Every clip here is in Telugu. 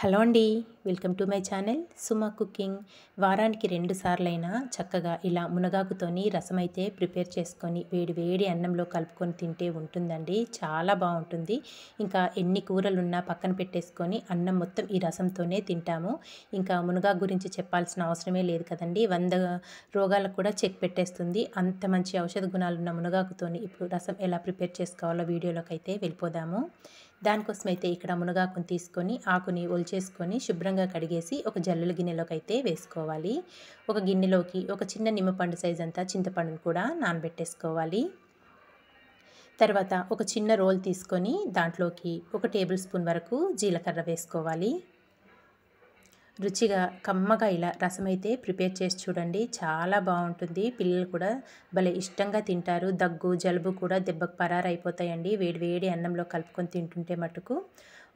హలో అండి, welcome to my channel Suma cooking. వారానికి 2 సార్లైనా చక్కగా ఇలా మునగాకుతోని రసం అయితే ప్రిపేర్ చేసుకొని వేడి వేడి అన్నంలో కలుపుకొని తింటే ఉంటుందండి. చాలా బాగుంటుంది. ఇంకా ఎన్ని కూరలున్నా పక్కన పెట్టేసుకొని అన్నం మొత్తం ఈ రసంతోనే తింటాము. ఇంకా మునగాకు గురించి చెప్పాల్సిన అవసరమే లేదు కదండి. 100 రోగాలకు కూడా చెక్ పెట్టేస్తుంది. అంత మంచి ఔషధ గుణాలున్న మునగాకుతోని ఇప్పుడు రసం ఎలా ప్రిపేర్ చేసుకోవాలో వీడియోలోకి అయితే వెళ్ళిపోదాము. దానికోసమైతే ఇక్కడ మునగాకుని తీసుకొని ఆకుని ఒలిచేసుకొని శుభ్రంగా కడిగేసి ఒక జల్లుల గిన్నెలోకి అయితే వేసుకోవాలి. ఒక గిన్నెలోకి ఒక చిన్న నిమ్మపండు సైజ్ అంతా చింతపండును కూడా నానబెట్టేసుకోవాలి. తర్వాత ఒక చిన్న రోల్ తీసుకొని దాంట్లోకి 1 టేబుల్ స్పూన్ వరకు జీలకర్ర వేసుకోవాలి. రుచిగా కమ్మగా ఇలా రసం అయితే ప్రిపేర్ చేసి చూడండి, చాలా బాగుంటుంది. పిల్లలు కూడా భలే ఇష్టంగా తింటారు. దగ్గు జలుబు కూడా దెబ్బకు పరారైపోతాయండి వేడి వేడి అన్నంలో కలుపుకొని తింటుంటే మటుకు.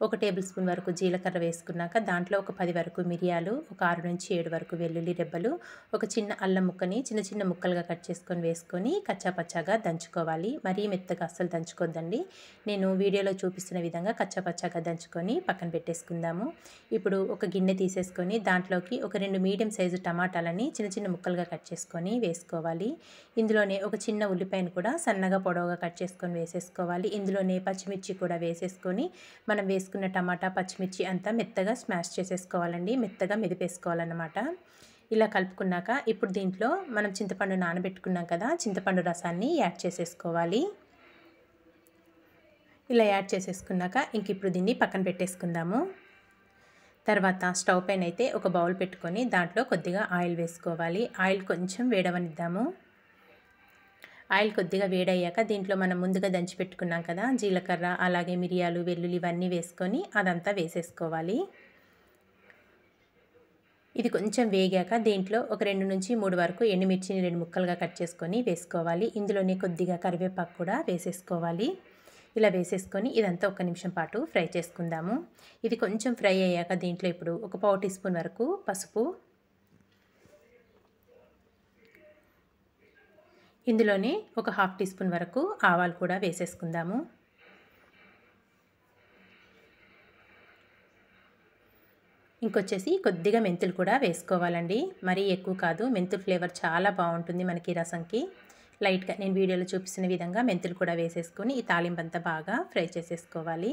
1 టేబుల్ స్పూన్ వరకు జీలకర్ర వేసుకున్నాక దాంట్లో ఒక 10 వరకు మిరియాలు, ఒక 6 నుంచి 7 వరకు వెల్లుల్లి రెబ్బలు, ఒక చిన్న అల్లం ముక్కని చిన్న చిన్న ముక్కలుగా కట్ చేసుకొని వేసుకొని కచ్చాపచ్చాగా దంచుకోవాలి. మరీ మెత్తగా అస్సలు దంచుకోవద్దండి. నేను వీడియోలో చూపిస్తున్న విధంగా కచ్చాపచ్చాగా దంచుకొని పక్కన పెట్టేసుకుందాము. ఇప్పుడు ఒక గిన్నె తీసేసుకొని దాంట్లోకి ఒక 2 మీడియం సైజు టమాటాలని చిన్న చిన్న ముక్కలుగా కట్ చేసుకొని వేసుకోవాలి. ఇందులోనే ఒక చిన్న ఉల్లిపాయను కూడా సన్నగా పొడవుగా కట్ చేసుకొని వేసేసుకోవాలి. ఇందులోనే పచ్చిమిర్చి కూడా వేసేసుకొని మనం వేసుకున్న టమాటా పచ్చిమిర్చి అంతా మెత్తగా స్మాష్ చేసేసుకోవాలండి. మెత్తగా మెదిపేసుకోవాలన్నమాట. ఇలా కలుపుకున్నాక ఇప్పుడు దీంట్లో మనం చింతపండు నానబెట్టుకున్నాం కదా, చింతపండు రసాన్ని యాడ్ చేసేసుకోవాలి. ఇలా యాడ్ చేసేసుకున్నాక ఇంక ఇప్పుడు దీన్ని పక్కన పెట్టేసుకుందాము. తర్వాత స్టవ్ పైన అయితే ఒక బౌల్ పెట్టుకొని దాంట్లో కొద్దిగా ఆయిల్ వేసుకోవాలి. ఆయిల్ కొంచెం వేడవనిద్దాము. ఆయిల్ కొద్దిగా వేడయ్యాక దీంట్లో మనం ముందుగా దంచి పెట్టుకున్నాం కదా జీలకర్ర, అలాగే మిరియాలు, వెల్లుల్లి ఇవన్నీ వేసుకొని అదంతా వేసేసుకోవాలి. ఇది కొంచెం వేగాక దీంట్లో ఒక 2 నుంచి 3 వరకు ఎండుమిర్చిని 2 ముక్కలుగా కట్ చేసుకొని వేసుకోవాలి. ఇందులోనే కొద్దిగా కరివేపాకు కూడా వేసేసుకోవాలి. ఇలా వేసేసుకొని ఇదంతా 1 నిమిషం పాటు ఫ్రై చేసుకుందాము. ఇది కొంచెం ఫ్రై అయ్యాక దీంట్లో ఇప్పుడు ఒక పావు టీ స్పూన్ వరకు పసుపు, ఇందులోనే ఒక హాఫ్ టీ స్పూన్ వరకు ఆవాలు కూడా వేసేసుకుందాము. ఇంకొచ్చేసి కొద్దిగా మెంతులు కూడా వేసుకోవాలండి. మరీ ఎక్కువ కాదు. మెంతుల ఫ్లేవర్ చాలా బాగుంటుంది మనకి రసంకి. లైట్గా నేను వీడియోలో చూపిస్తున్న విధంగా మెంతులు కూడా వేసేసుకొని ఈ తాలింపంతా బాగా ఫ్రై చేసేసుకోవాలి.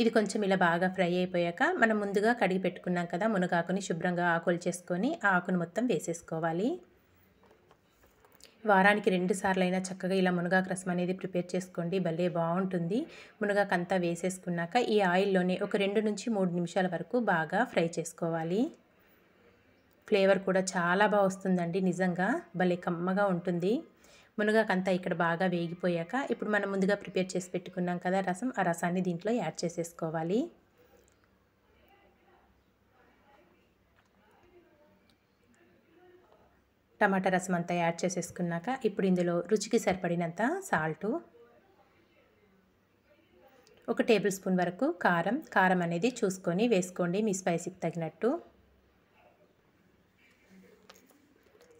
ఇది కొంచెం ఇలా బాగా ఫ్రై అయిపోయాక మనం ముందుగా కడిగి పెట్టుకున్నాం కదా మునగాకుని శుభ్రంగా ఆకులు చేసుకొని ఆ ఆకును మొత్తం వేసేసుకోవాలి. వారానికి 2 సార్లైనా చక్కగా ఇలా మునగాకు రసం అనేది ప్రిపేర్ చేసుకోండి, భలే బాగుంటుంది. మునగాకు అంతా వేసేసుకున్నాక ఈ ఆయిల్లోనే ఒక 2 నుంచి 3 నిమిషాల వరకు బాగా ఫ్రై చేసుకోవాలి. ఫ్లేవర్ కూడా చాలా బాగా వస్తుందండి, నిజంగా భలే కమ్మగా ఉంటుంది. మునగాకు అంతా ఇక్కడ బాగా వేగిపోయాక ఇప్పుడు మనం ముందుగా ప్రిపేర్ చేసి పెట్టుకున్నాం కదా రసం, ఆ రసాన్ని దీంట్లో యాడ్ చేసేసుకోవాలి. టమాటా రసం అంతా యాడ్ చేసేసుకున్నాక ఇప్పుడు ఇందులో రుచికి సరిపడినంత సాల్టు, 1 టేబుల్ స్పూన్ వరకు కారం అనేది చూసుకొని వేసుకోండి మీ స్పైసీకి తగినట్టు.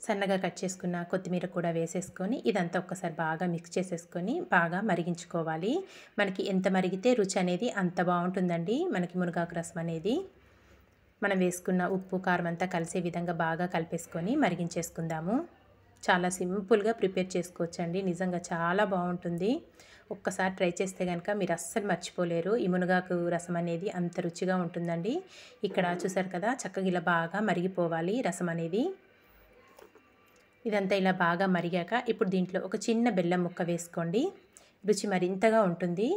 సన్నగా కట్ చేసుకున్న కొత్తిమీర కూడా వేసేసుకొని ఇదంతా ఒక్కసారి బాగా మిక్స్ చేసేసుకొని బాగా మరిగించుకోవాలి. మనకి ఎంత మరిగితే రుచి అనేది అంత బాగుంటుందండి మనకి మునగాకు రసం అనేది. మనం వేసుకున్న ఉప్పు కారం అంతా కలిసే విధంగా బాగా కలిపేసుకొని మరిగించేసుకుందాము. చాలా సింపుల్గా ప్రిపేర్ చేసుకోవచ్చండి, నిజంగా చాలా బాగుంటుంది. ఒక్కసారి ట్రై చేస్తే కనుక మీరు అస్సలు మర్చిపోలేరు. ఈ మునగాకు రసం అనేది అంత రుచిగా ఉంటుందండి. ఇక్కడ చూసారు కదా చక్కగా ఇలా బాగా మరిగిపోవాలి రసం అనేది. ఇదంతా ఇలా బాగా మరిగాక ఇప్పుడు దీంట్లో ఒక చిన్న బెల్లం ముక్క వేసుకోండి, రుచి మరింతగా ఉంటుంది.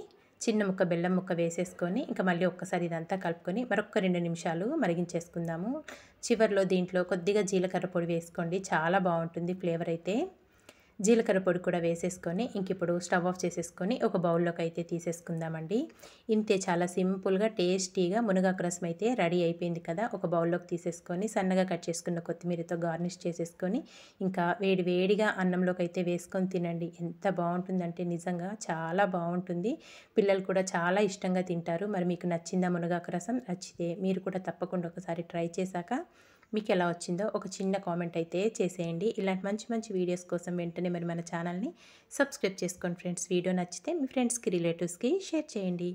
చిన్న ముక్క బెల్లం ముక్క వేసేసుకొని ఇంకా మళ్ళీ ఒక్కసారి ఇదంతా కలుపుకొని మరొక 2 నిమిషాలు మరిగించేసుకుందాము. చివరిలో దీంట్లో కొద్దిగా జీలకర్ర పొడి వేసుకోండి, చాలా బాగుంటుంది ఫ్లేవర్ అయితే. జీలకర్ర పొడి కూడా వేసేసుకొని ఇంక ఇప్పుడు స్టవ్ ఆఫ్ చేసేసుకొని ఒక బౌల్లోకి అయితే తీసేసుకుందామండి. ఇంతే, చాలా సింపుల్గా టేస్టీగా మునగాకు రసం అయితే రెడీ అయిపోయింది కదా. ఒక బౌల్లోకి తీసేసుకొని సన్నగా కట్ చేసుకున్న కొత్తిమీరతో గార్నిష్ చేసేసుకొని ఇంకా వేడి వేడిగా అన్నంలోకి అయితే వేసుకొని తినండి. ఎంత బాగుంటుందంటే నిజంగా చాలా బాగుంటుంది. పిల్లలు కూడా చాలా ఇష్టంగా తింటారు. మరి మీకు నచ్చిందా మునగాకు రసం? నచ్చితే మీరు కూడా తప్పకుండా ఒకసారి ట్రై చేశాక మీకు ఎలా వచ్చిందో ఒక చిన్న కామెంట్ అయితే చేసేయండి. ఇలాంటి మంచి మంచి వీడియోస్ కోసం వెంటనే మరి మన ఛానల్ని సబ్స్క్రైబ్ చేసుకోండి ఫ్రెండ్స్. వీడియో నచ్చితే మీ ఫ్రెండ్స్కి రిలేటివ్స్కి షేర్ చేయండి.